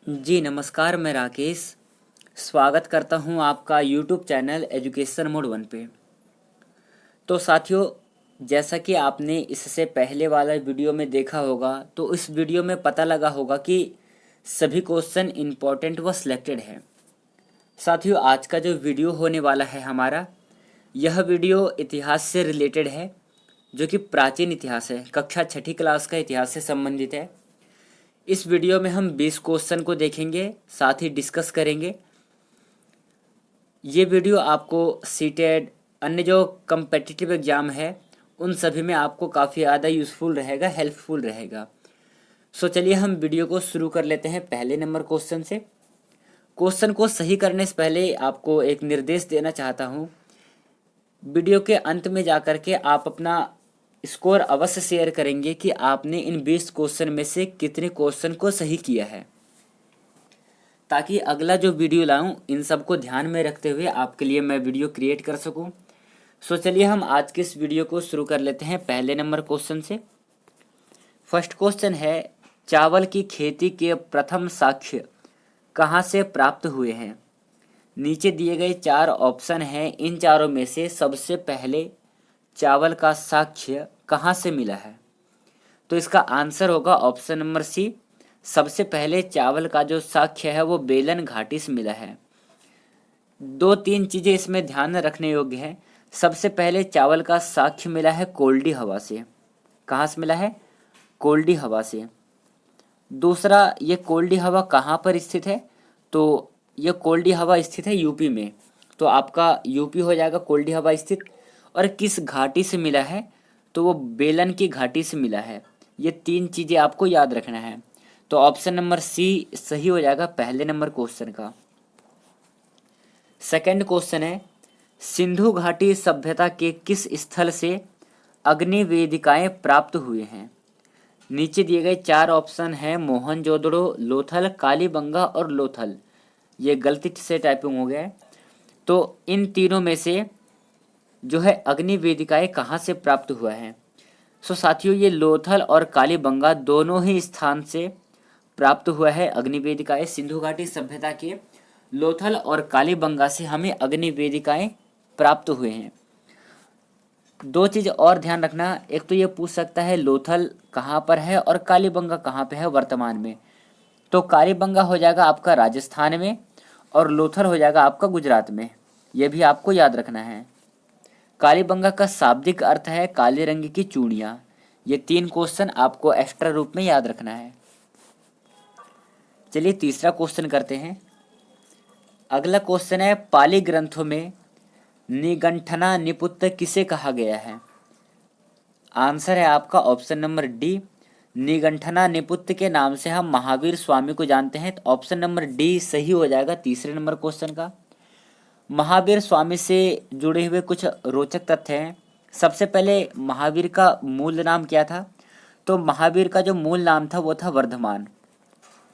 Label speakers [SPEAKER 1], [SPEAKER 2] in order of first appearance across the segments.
[SPEAKER 1] जी नमस्कार, मैं राकेश स्वागत करता हूं आपका यूट्यूब चैनल एजुकेशन मोड 1 पे। तो साथियों, जैसा कि आपने इससे पहले वाला वीडियो में देखा होगा, तो इस वीडियो में पता लगा होगा कि सभी क्वेश्चन इम्पोर्टेंट व सिलेक्टेड है। साथियों, आज का जो वीडियो होने वाला है हमारा, यह वीडियो इतिहास से रिलेटेड है, जो कि प्राचीन इतिहास है, कक्षा छठी क्लास का इतिहास से संबंधित है। इस वीडियो में हम 20 क्वेश्चन को देखेंगे, साथ ही डिस्कस करेंगे। ये वीडियो आपको सीटेट अन्य जो कम्पिटिटिव एग्ज़ाम है उन सभी में आपको काफ़ी ज़्यादा यूज़फुल रहेगा, हेल्पफुल रहेगा। सो चलिए हम वीडियो को शुरू कर लेते हैं पहले नंबर क्वेश्चन से। क्वेश्चन को सही करने से पहले आपको एक निर्देश देना चाहता हूँ। वीडियो के अंत में जाकर के आप अपना स्कोर अवश्य शेयर करेंगे कि आपने इन 20 क्वेश्चन में से कितने क्वेश्चन को सही किया है, ताकि अगला जो वीडियो लाऊं इन सबको ध्यान में रखते हुए आपके लिए मैं वीडियो क्रिएट कर सकूं। सो चलिए हम आज के इस वीडियो को शुरू कर लेते हैं पहले नंबर क्वेश्चन से। फर्स्ट क्वेश्चन है, चावल की खेती के प्रथम साक्ष्य कहाँ से प्राप्त हुए हैं? नीचे दिए गए 4 ऑप्शन हैं, इन चारों में से सबसे पहले चावल का साक्ष्य कहाँ से मिला है? तो इसका आंसर होगा ऑप्शन नंबर सी। सबसे पहले चावल का जो साक्ष्य है वो बेलन घाटी से मिला है। 2-3 चीज़ें इसमें ध्यान रखने योग्य है। सबसे पहले चावल का साक्ष्य मिला है कोल्डी हवा से। कहाँ से मिला है? कोल्डी हवा से। दूसरा, ये कोल्डी हवा कहाँ पर स्थित है? तो ये कोल्डी हवा स्थित है यूपी में, तो आपका यूपी हो जाएगा कोल्डी हवा स्थित। और किस घाटी से मिला है? तो वो बेलन की घाटी से मिला है। ये 3 चीज़ें आपको याद रखना है। तो ऑप्शन नंबर सी सही हो जाएगा पहले नंबर क्वेश्चन का। सेकंड क्वेश्चन है, सिंधु घाटी सभ्यता के किस स्थल से अग्नि वेदिकाएं प्राप्त हुए हैं? नीचे दिए गए 4 ऑप्शन हैं, मोहनजोदड़ो, लोथल, कालीबंगा और लोथल। ये गलती से टाइपिंग हो गया है। तो इन तीनों में से जो है अग्नि वेदिकाएं कहाँ से प्राप्त हुआ है? सो साथियों, ये लोथल और कालीबंगा दोनों ही स्थान से प्राप्त हुआ है अग्नि वेदिकाएं। सिंधु घाटी सभ्यता के लोथल और कालीबंगा से हमें अग्नि वेदिकाएं प्राप्त हुए हैं। 2 चीज़ और ध्यान रखना, एक तो ये पूछ सकता है लोथल कहाँ पर है और कालीबंगा कहाँ पे है वर्तमान में। तो कालीबंगा हो जाएगा आपका राजस्थान में और लोथल हो जाएगा आपका गुजरात में। ये भी आपको याद रखना है। कालीबंगा का शाब्दिक अर्थ है काले रंग की चूड़ियाँ। ये 3 क्वेश्चन आपको एक्स्ट्रा रूप में याद रखना है। चलिए तीसरा क्वेश्चन करते हैं। अगला क्वेश्चन है, पाली ग्रंथों में निगंठना निपुत्त किसे कहा गया है? आंसर है आपका ऑप्शन नंबर डी। निगंठना निपुत्त के नाम से हम महावीर स्वामी को जानते हैं। तो ऑप्शन नंबर डी सही हो जाएगा तीसरे नंबर क्वेश्चन का। महावीर स्वामी से जुड़े हुए कुछ रोचक तथ्य हैं। सबसे पहले महावीर का मूल नाम क्या था? तो महावीर का जो मूल नाम था वो था वर्धमान,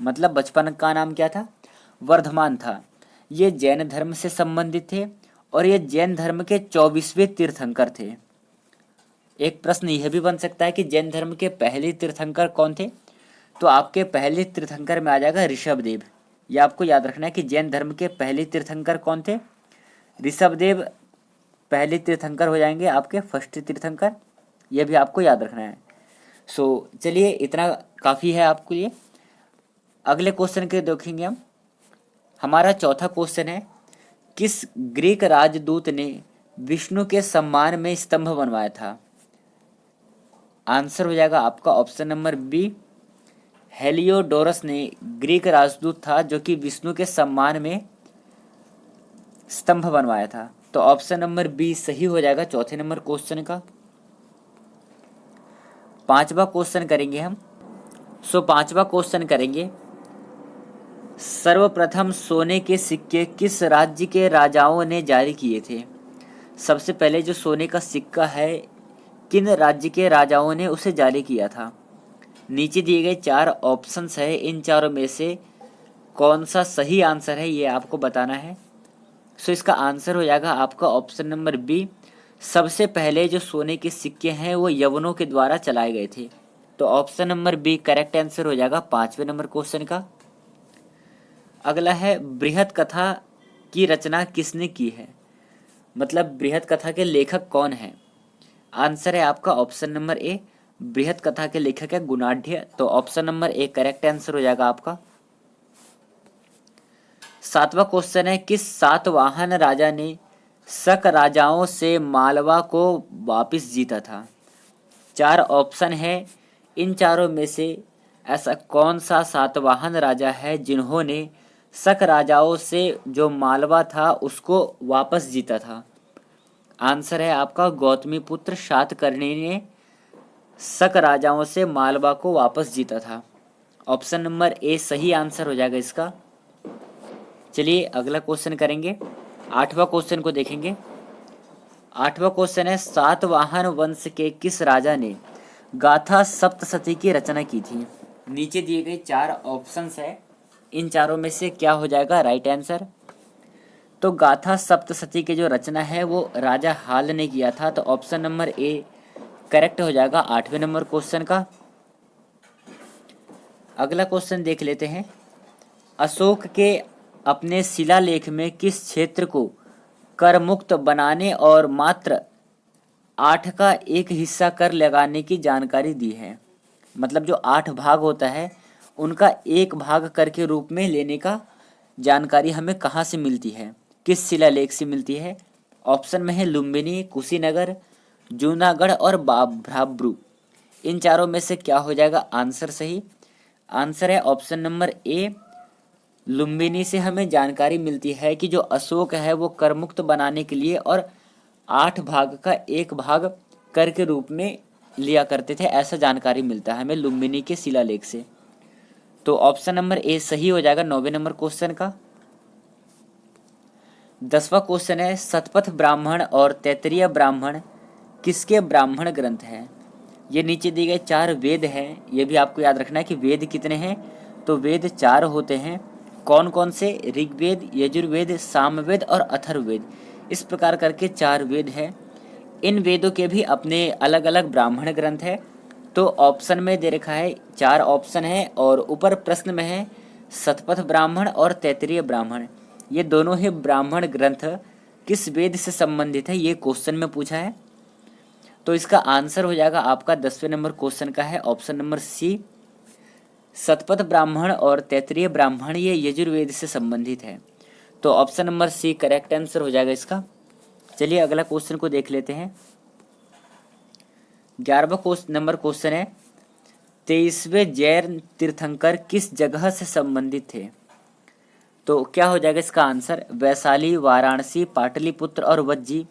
[SPEAKER 1] मतलब बचपन का नाम क्या था? वर्धमान था। ये जैन धर्म से संबंधित थे और ये जैन धर्म के 24वें तीर्थंकर थे। एक प्रश्न यह भी बन सकता है कि जैन धर्म के पहले तीर्थंकर कौन थे? तो आपके पहले तीर्थंकर में आ जाएगा ऋषभदेव। ये आपको याद रखना है कि जैन धर्म के पहले तीर्थंकर कौन थे? ऋषभदेव पहले तीर्थंकर हो जाएंगे आपके फर्स्ट तीर्थंकर। यह भी आपको याद रखना है। सो चलिए इतना काफ़ी है आपके लिए। अगले क्वेश्चन के देखेंगे हम। हमारा चौथा क्वेश्चन है, किस ग्रीक राजदूत ने विष्णु के सम्मान में स्तंभ बनवाया था? आंसर हो जाएगा आपका ऑप्शन नंबर बी। हेलियोडोरस ने ग्रीक राजदूत था जो कि विष्णु के सम्मान में स्तंभ बनवाया था। तो ऑप्शन नंबर बी सही हो जाएगा चौथे नंबर क्वेश्चन का। पांचवा क्वेश्चन करेंगे हम। पांचवा क्वेश्चन करेंगे, सर्वप्रथम सोने के सिक्के किस राज्य के राजाओं ने जारी किए थे? सबसे पहले जो सोने का सिक्का है किन राज्य के राजाओं ने उसे जारी किया था? नीचे दिए गए 4 ऑप्शंस है, इन चारों में से कौन सा सही आंसर है ये आपको बताना है। इसका आंसर हो जाएगा आपका ऑप्शन नंबर बी। सबसे पहले जो सोने के सिक्के हैं वो यवनों के द्वारा चलाए गए थे। तो option number B correct answer हो जाएगा 5वें नंबर क्वेश्चन का। अगला है बृहत कथा की रचना किसने की है, मतलब बृहत कथा के लेखक कौन है। आंसर है आपका ऑप्शन नंबर ए, बृहत कथा के लेखक है गुणाढ्य। तो option number A correct answer हो जाएगा आपका। 7वां क्वेश्चन है, किस सातवाहन राजा ने शक राजाओं से मालवा को वापिस जीता था। 4 ऑप्शन है, इन चारों में से ऐसा कौन सा सातवाहन राजा है जिन्होंने शक राजाओं से जो मालवा था उसको वापस जीता था। आंसर है आपका गौतमी पुत्र शातकर्णी ने शक राजाओं से मालवा को वापस जीता था। ऑप्शन नंबर ए सही आंसर हो जाएगा इसका। चलिए अगला क्वेश्चन करेंगे, 8वां क्वेश्चन को देखेंगे। 8वां क्वेश्चन है, सातवाहन वंश के किस राजा ने गाथा सप्तशती की रचना की थी। नीचे दिए गए 4 ऑप्शंस है, इन चारों में से क्या हो जाएगा राइट आंसर। तो गाथा सप्तशती की जो रचना है वो राजा हाल ने किया था। तो ऑप्शन नंबर ए करेक्ट हो जाएगा 8वें नंबर क्वेश्चन का। अगला क्वेश्चन देख लेते हैं, अशोक के अपने शिलालेख में किस क्षेत्र को कर मुक्त बनाने और मात्र 8 का एक हिस्सा कर लगाने की जानकारी दी है। मतलब जो 8 भाग होता है उनका एक भाग कर के रूप में लेने का जानकारी हमें कहाँ से मिलती है, किस शिलालेख से मिलती है। ऑप्शन में है लुम्बिनी, कुशीनगर, जूनागढ़ और भ्राब्रू। इन चारों में से क्या हो जाएगा आंसर सही। आंसर है ऑप्शन नंबर ए, लुम्बिनी से हमें जानकारी मिलती है कि जो अशोक है वो करमुक्त बनाने के लिए और 8 भाग का एक भाग कर के रूप में लिया करते थे, ऐसा जानकारी मिलता है हमें लुम्बिनी के शिलालेख से। तो ऑप्शन नंबर ए सही हो जाएगा 9वें नंबर क्वेश्चन का। 10वां क्वेश्चन है, शतपथ ब्राह्मण और तैत्तिरीय ब्राह्मण किसके ब्राह्मण ग्रंथ हैं। ये नीचे दिए गए 4 वेद हैं, ये भी आपको याद रखना है कि वेद कितने हैं। तो वेद 4 होते हैं, कौन कौन से, ऋग्वेद, यजुर्वेद, सामवेद और अथर्ववेद। इस प्रकार करके 4 वेद हैं। इन वेदों के भी अपने अलग अलग ब्राह्मण ग्रंथ है। तो ऑप्शन में दे रखा है 4 ऑप्शन है और ऊपर प्रश्न में है शतपथ ब्राह्मण और तैत्तिरीय ब्राह्मण, ये दोनों ही ब्राह्मण ग्रंथ किस वेद से संबंधित है, ये क्वेश्चन में पूछा है। तो इसका आंसर हो जाएगा आपका 10वें नंबर क्वेश्चन का है ऑप्शन नंबर सी, शतपथ ब्राह्मण और तैत्तिरीय ब्राह्मण ये यजुर्वेद से संबंधित है। तो option number C correct answer हो जाएगा इसका। चलिए अगला क्वेश्चन को देख लेते हैं। 11वां नंबर क्वेश्चन है, 23वें जैन तीर्थंकर किस जगह से संबंधित थे। तो क्या हो जाएगा इसका आंसर, वैशाली, वाराणसी, पाटलिपुत्र और वज्जी।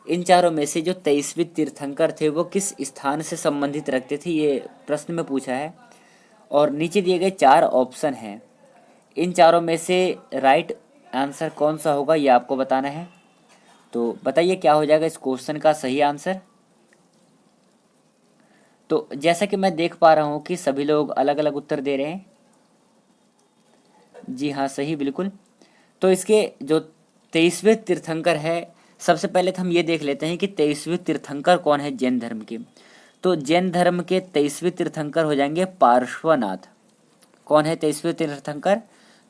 [SPEAKER 1] इन चारों में से जो 23वें तीर्थंकर थे वो किस स्थान से संबंधित रखते थे, ये प्रश्न में पूछा है। और नीचे दिए गए 4 ऑप्शन हैं, इन चारों में से राइट आंसर कौन सा होगा ये आपको बताना है। तो बताइए क्या हो जाएगा इस क्वेश्चन का सही आंसर। तो जैसा कि मैं देख पा रहा हूँ कि सभी लोग अलग अलग उत्तर दे रहे हैं। जी हाँ सही बिल्कुल। तो इसके जो 23वें तीर्थंकर है, सबसे पहले तो हम ये देख लेते हैं कि 23वें तीर्थंकर कौन है जैन धर्म के। तो जैन धर्म के 23वें तीर्थंकर हो जाएंगे पार्श्वनाथ। कौन है 23वें तीर्थंकर,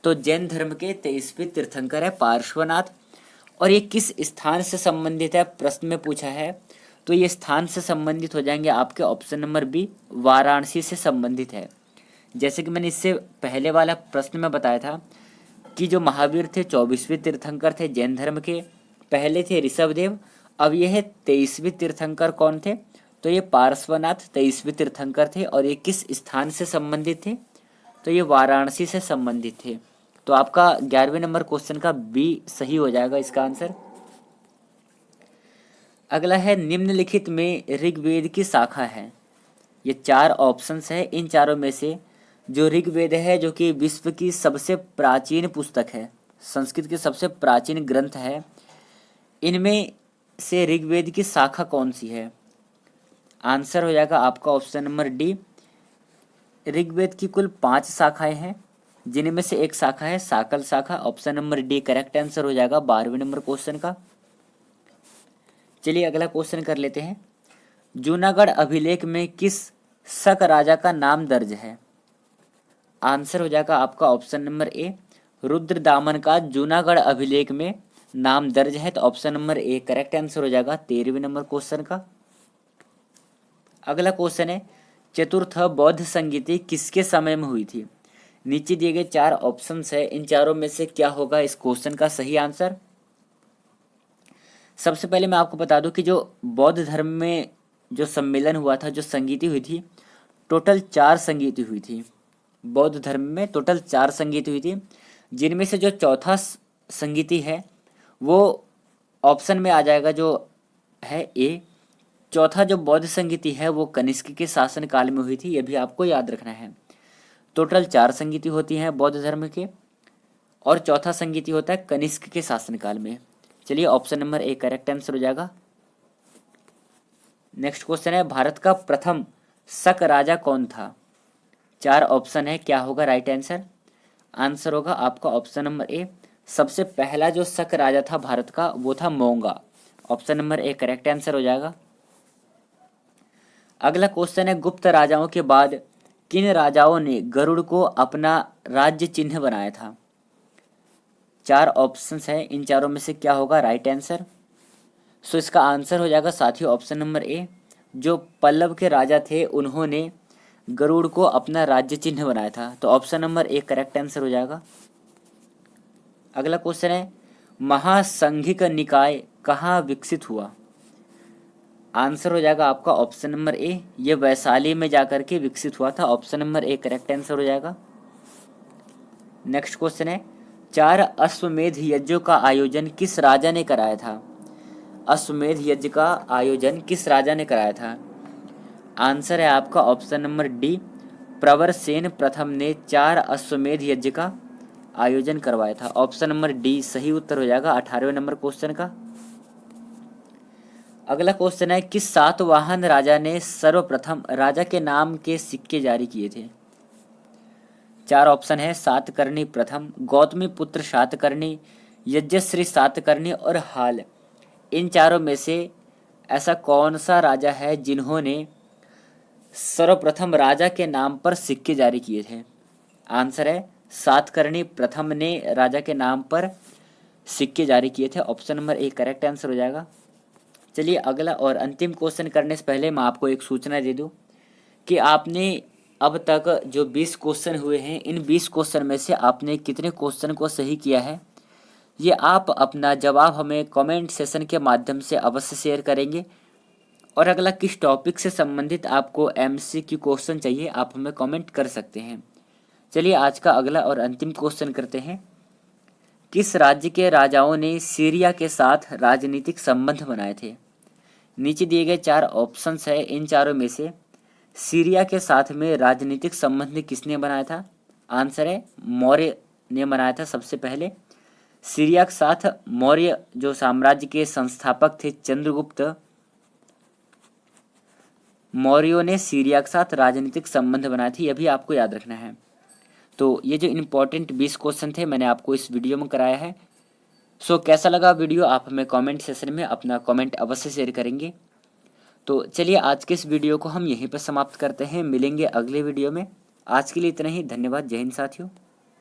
[SPEAKER 1] तो जैन धर्म के 23वें तीर्थंकर है पार्श्वनाथ। और ये किस स्थान से संबंधित है प्रश्न में पूछा है, तो ये स्थान से संबंधित हो जाएंगे आपके ऑप्शन नंबर बी, वाराणसी से संबंधित है। जैसे कि मैंने इससे पहले वाला प्रश्न में बताया था कि जो महावीर थे 24वें तीर्थंकर थे जैन धर्म के, पहले थे ऋषभदेव, अब ये है 23वें तीर्थंकर कौन थे, तो ये पार्श्वनाथ 23वें तीर्थंकर थे। और ये किस स्थान से संबंधित थे, तो ये वाराणसी से संबंधित थे। तो आपका 11वें नंबर क्वेश्चन का बी सही हो जाएगा इसका आंसर। अगला है, निम्नलिखित में ऋग्वेद की शाखा है। ये 4 ऑप्शंस है, इन चारों में से जो ऋग्वेद है जो कि विश्व की सबसे प्राचीन पुस्तक है, संस्कृत की सबसे प्राचीन ग्रंथ है, इनमें से ऋग्वेद की शाखा कौन सी है। आंसर हो जाएगा आपका ऑप्शन नंबर डी। ऋग्वेद की कुल 5 शाखाएं हैं, जिनमें से एक शाखा है साकल शाखा। Option number D correct answer हो जाएगा 12वें नंबर क्वेश्चन का। चलिए अगला क्वेश्चन कर लेते हैं। जूनागढ़ अभिलेख में किस शक राजा का नाम दर्ज है। आंसर हो जाएगा आपका ऑप्शन नंबर ए, रुद्रदामन का जूनागढ़ अभिलेख में नाम दर्ज है? तो option number A correct answer हो जाएगा 13वें नंबर क्वेश्चन का। अगला क्वेश्चन है, चतुर्थ बौद्ध संगीति किसके समय में हुई थी? नीचे दिए गए 4 ऑप्शंस है, इन चारों में से क्या होगा इस क्वेश्चन का सही आंसर? सबसे पहले मैं आपको बता दूं कि जो बौद्ध धर्म में जो सम्मेलन हुआ था, जो संगीति हुई थी, टोटल 4 संगीति हुई थी। बौद्ध धर्म में टोटल 4 संगीति हुई थी, जिनमें से जो चौथा संगीति है वो ऑप्शन में आ जाएगा, जो है ए। चौथा जो बौद्ध संगीति है वो कनिष्क के शासन काल में हुई थी, ये भी आपको याद रखना है। टोटल 4 संगीति होती हैं बौद्ध धर्म के, और चौथा संगीति होता है कनिष्क के शासन काल में। चलिए option number A correct answer हो जाएगा। नेक्स्ट क्वेश्चन है, भारत का प्रथम शक राजा कौन था? 4 ऑप्शन है, क्या होगा राइट आंसर? आंसर होगा आपका ऑप्शन नंबर ए। सबसे पहला जो शक राजा था भारत का वो था मोंगा। Option number A correct answer हो जाएगा। अगला क्वेश्चन है, गुप्त राजाओं के बाद किन राजाओं ने गरुड़ को अपना राज्य चिन्ह बनाया था? 4 ऑप्शंस है, इन चारों में से क्या होगा राइट आंसर? सो इसका आंसर हो जाएगा साथियों ऑप्शन नंबर ए। जो पल्लव के राजा थे उन्होंने गरुड़ को अपना राज्य चिन्ह बनाया था, तो option number A correct answer हो जाएगा। अगला क्वेश्चन है, महासंघिक निकाय कहाँ विकसित हुआ? आंसर हो जाएगा आपका ऑप्शन नंबर ए, ये वैशाली में जाकर के विकसित हुआ था। Option number A correct answer हो जाएगा। नेक्स्ट क्वेश्चन है, 4 अश्वमेध यज्ञों का आयोजन किस राजा ने कराया था? अश्वमेध यज्ञ का आयोजन किस राजा ने कराया था? आंसर है आपका ऑप्शन नंबर डी, प्रवरसेन प्रथम ने 4 अश्वमेध यज्ञ का आयोजन करवाया था। ऑप्शन नंबर डी सही उत्तर हो जाएगा 18वें नंबर क्वेश्चन का। अगला क्वेश्चन है, किस सातवाहन राजा ने सर्वप्रथम राजा के नाम के सिक्के जारी किए थे? 4 ऑप्शन है, सातकर्णी प्रथम, गौतमी पुत्र सातकर्णी, यज्ञश्री सातकर्णी और हाल। इन चारों में से ऐसा कौन सा राजा है जिन्होंने सर्वप्रथम राजा के नाम पर सिक्के जारी किए थे? आंसर है सातकर्णी प्रथम ने राजा के नाम पर सिक्के जारी किए थे। Option number A correct answer हो जाएगा। चलिए अगला और अंतिम क्वेश्चन करने से पहले मैं आपको एक सूचना दे दूं कि आपने अब तक जो 20 क्वेश्चन हुए हैं, इन 20 क्वेश्चन में से आपने कितने क्वेश्चन को सही किया है, ये आप अपना जवाब हमें कमेंट सेशन के माध्यम से अवश्य शेयर करेंगे। और अगला किस टॉपिक से संबंधित आपको MCQ क्वेश्चन चाहिए, आप हमें कमेंट कर सकते हैं। चलिए आज का अगला और अंतिम क्वेश्चन करते हैं, किस राज्य के राजाओं ने सीरिया के साथ राजनीतिक संबंध बनाए थे? नीचे दिए गए 4 ऑप्शंस है, इन चारों में से सीरिया के साथ में राजनीतिक संबंध किसने बनाया था? आंसर है मौर्य ने बनाया था सबसे पहले। सीरिया के साथ मौर्य जो साम्राज्य के संस्थापक थे चंद्रगुप्त मौर्यों ने सीरिया के साथ राजनीतिक संबंध बनाए थे, यह भी आपको याद रखना है। तो ये जो इम्पोर्टेंट 20 क्वेश्चन थे मैंने आपको इस वीडियो में कराया है। सो कैसा लगा वीडियो, आप हमें कमेंट सेशन में अपना कमेंट अवश्य शेयर करेंगे। तो चलिए आज के इस वीडियो को हम यहीं पर समाप्त करते हैं, मिलेंगे अगले वीडियो में। आज के लिए इतना ही, धन्यवाद, जय हिंद साथियों।